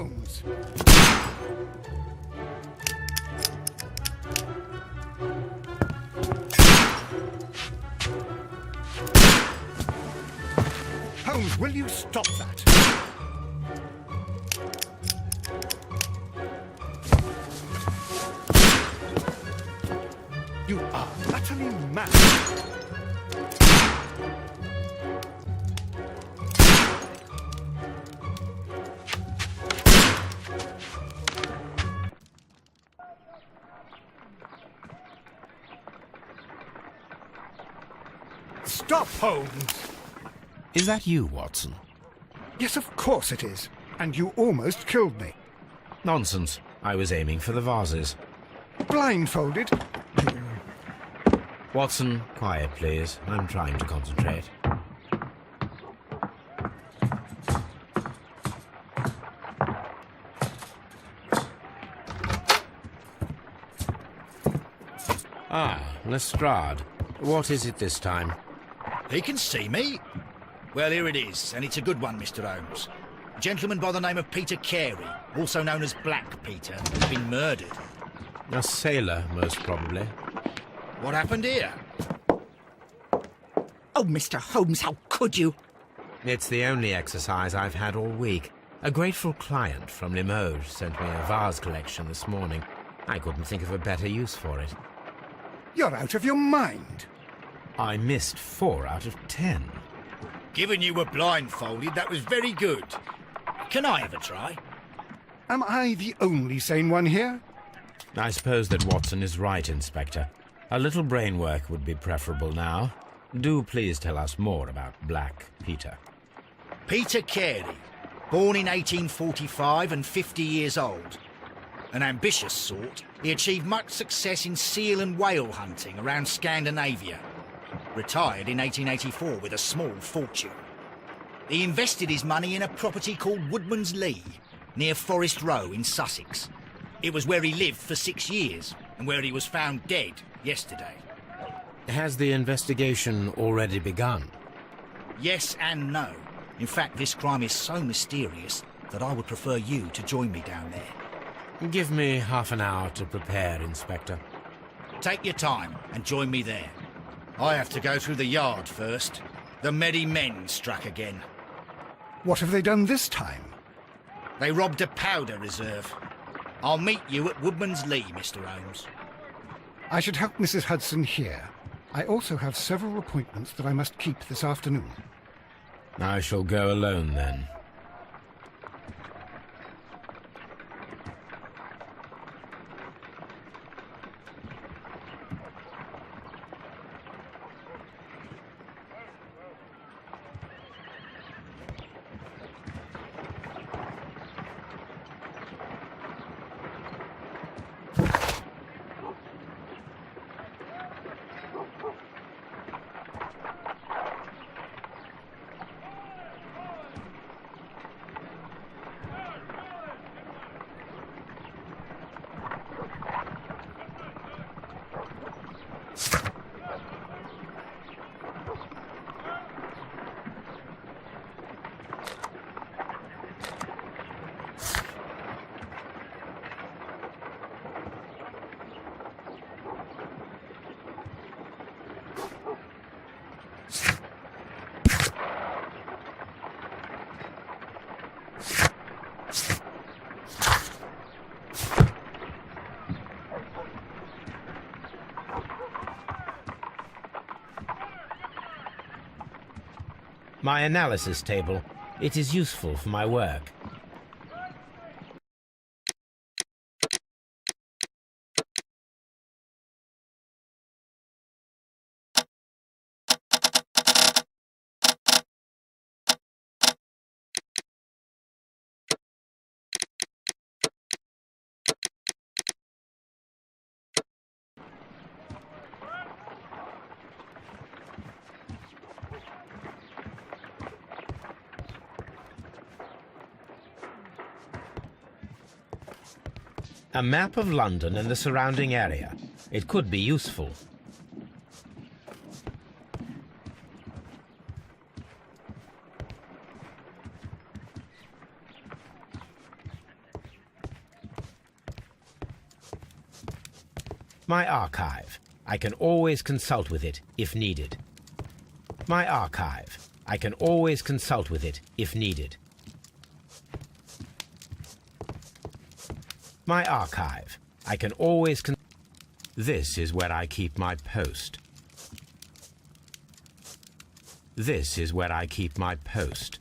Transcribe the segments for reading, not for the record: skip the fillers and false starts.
Holmes! Holmes, will you stop that? You are utterly mad. Stop, Holmes! Is that you, Watson? Yes, of course it is. And you almost killed me. Nonsense. I was aiming for the vases. Blindfolded? Watson, quiet, please. I'm trying to concentrate. Ah, Lestrade. What is it this time? He can see me. Well, here it is, and it's a good one, Mr. Holmes. A gentleman by the name of Peter Carey, also known as Black Peter, has been murdered. A sailor, most probably. What happened here? Oh, Mr. Holmes, how could you? It's the only exercise I've had all week. A grateful client from Limoges sent me a vase collection this morning. I couldn't think of a better use for it. You're out of your mind. I missed 4 out of 10. Given you were blindfolded, that was very good. Can I have a try? Am I the only sane one here? I suppose that Watson is right, Inspector. A little brain work would be preferable now. Do please tell us more about Black Peter. Peter Carey, born in 1845 and 50 years old. An ambitious sort, he achieved much success in seal and whale hunting around Scandinavia. Retired in 1884 with a small fortune. He invested his money in a property called Woodman's Lee, near Forest Row in Sussex. It was where he lived for 6 years, and where he was found dead yesterday. Has the investigation already begun? Yes and no. In fact, this crime is so mysterious that I would prefer you to join me down there. Give me half an hour to prepare, Inspector. Take your time and join me there. I have to go through the yard first. The merry men struck again. What have they done this time? They robbed a powder reserve. I'll meet you at Woodman's Lee, Mr. Holmes. I should help Mrs. Hudson here. I also have several appointments that I must keep this afternoon. I shall go alone, then. My analysis table. It is useful for my work. A map of London and the surrounding area. It could be useful. My archive. I can always consult with it if needed. My archive. I can always consult with it if needed. My archive. I can always This is where I keep my post. This is where I keep my post.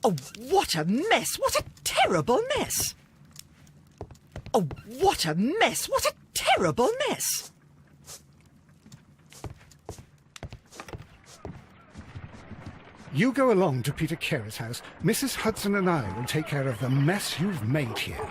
Oh, what a mess! What a terrible mess! Oh, what a mess! What a terrible mess! You go along to Peter Carey's house. Mrs. Hudson and I will take care of the mess you've made here.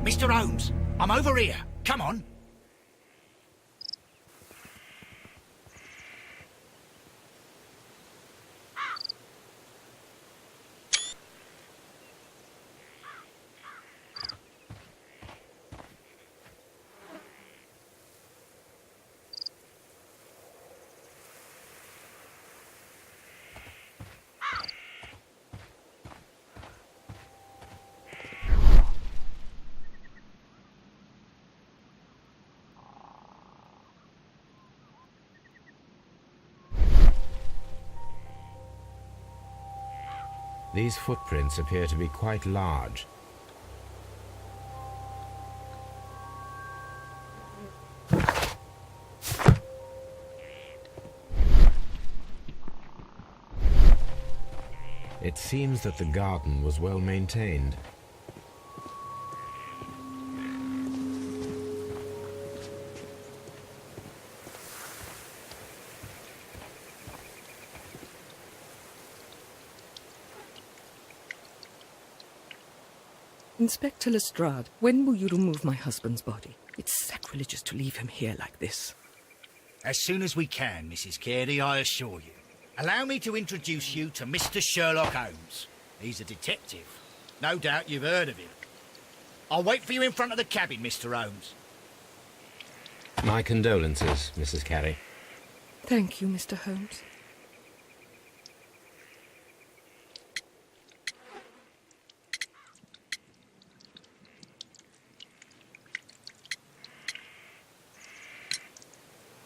Mr. Holmes, I'm over here. Come on. These footprints appear to be quite large. It seems that the garden was well maintained. Inspector Lestrade, when will you remove my husband's body? It's sacrilegious to leave him here like this. As soon as we can, Mrs. Carey, I assure you. Allow me to introduce you to Mr. Sherlock Holmes. He's a detective. No doubt you've heard of him. I'll wait for you in front of the cabin, Mr. Holmes. My condolences, Mrs. Carey. Thank you, Mr. Holmes.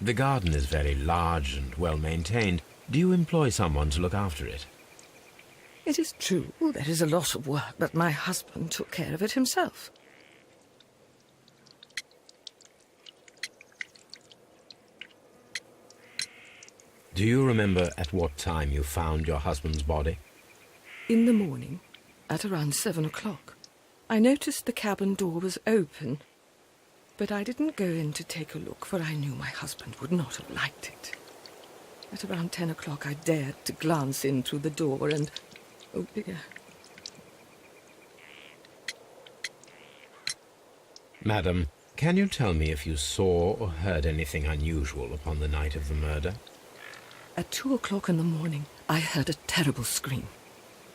The garden is very large and well maintained. Do you employ someone to look after it? It is true, there is a lot of work, but my husband took care of it himself. Do you remember at what time you found your husband's body? In the morning, at around 7 o'clock. I noticed the cabin door was open, but I didn't go in to take a look, for I knew my husband would not have liked it. At around 10 o'clock I dared to glance in through the door and... oh dear. Madam, can you tell me if you saw or heard anything unusual upon the night of the murder? At 2 o'clock in the morning I heard a terrible scream,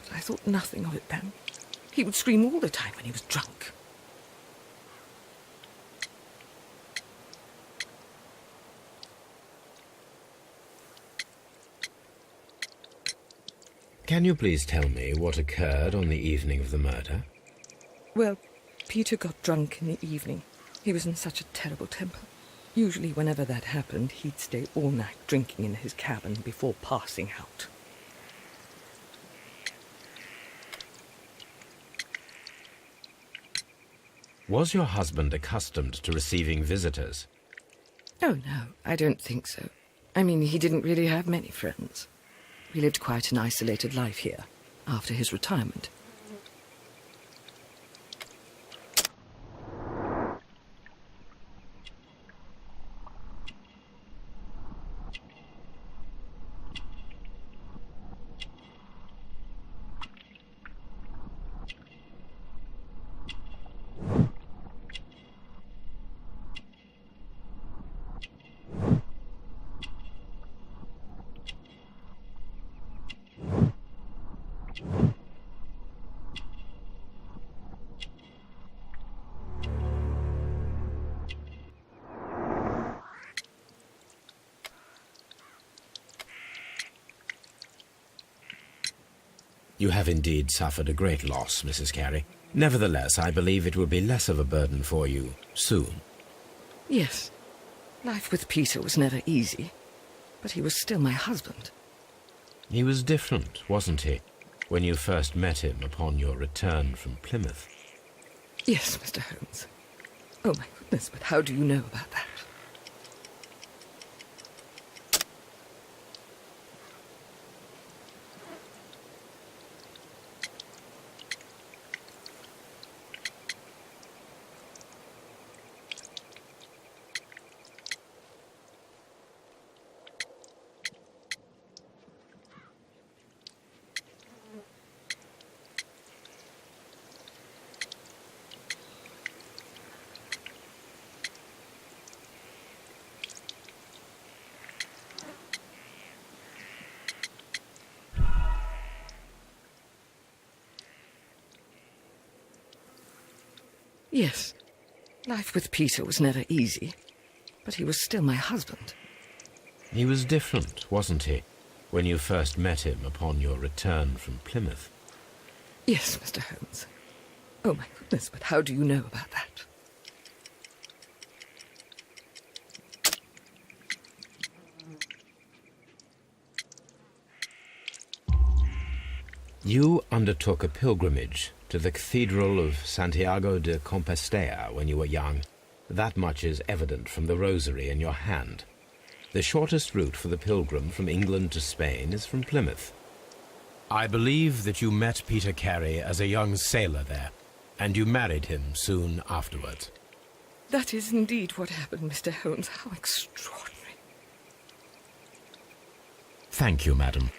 but I thought nothing of it then. He would scream all the time when he was drunk. Can you please tell me what occurred on the evening of the murder? Well, Peter got drunk in the evening. He was in such a terrible temper. Usually whenever that happened, he'd stay all night drinking in his cabin before passing out. Was your husband accustomed to receiving visitors? Oh, no, I don't think so. I mean, he didn't really have many friends. He lived quite an isolated life here, after his retirement. You have indeed suffered a great loss, Mrs. Carey. Nevertheless, I believe it will be less of a burden for you soon. Yes, life with Peter was never easy, but he was still my husband. He was different, wasn't he, when you first met him upon your return from Plymouth? Yes, Mr. Holmes. Oh, my goodness, but how do you know about that? Yes, life with Peter was never easy, but he was still my husband. He was different, wasn't he, when you first met him upon your return from Plymouth? Yes, Mr. Holmes. Oh, my goodness, but how do you know about that? You undertook a pilgrimage to the Cathedral of Santiago de Compostela when you were young. That much is evident from the rosary in your hand. The shortest route for the pilgrim from England to Spain is from Plymouth. I believe that you met Peter Carey as a young sailor there, and you married him soon afterwards. That is indeed what happened, Mr. Holmes. How extraordinary. Thank you, madam.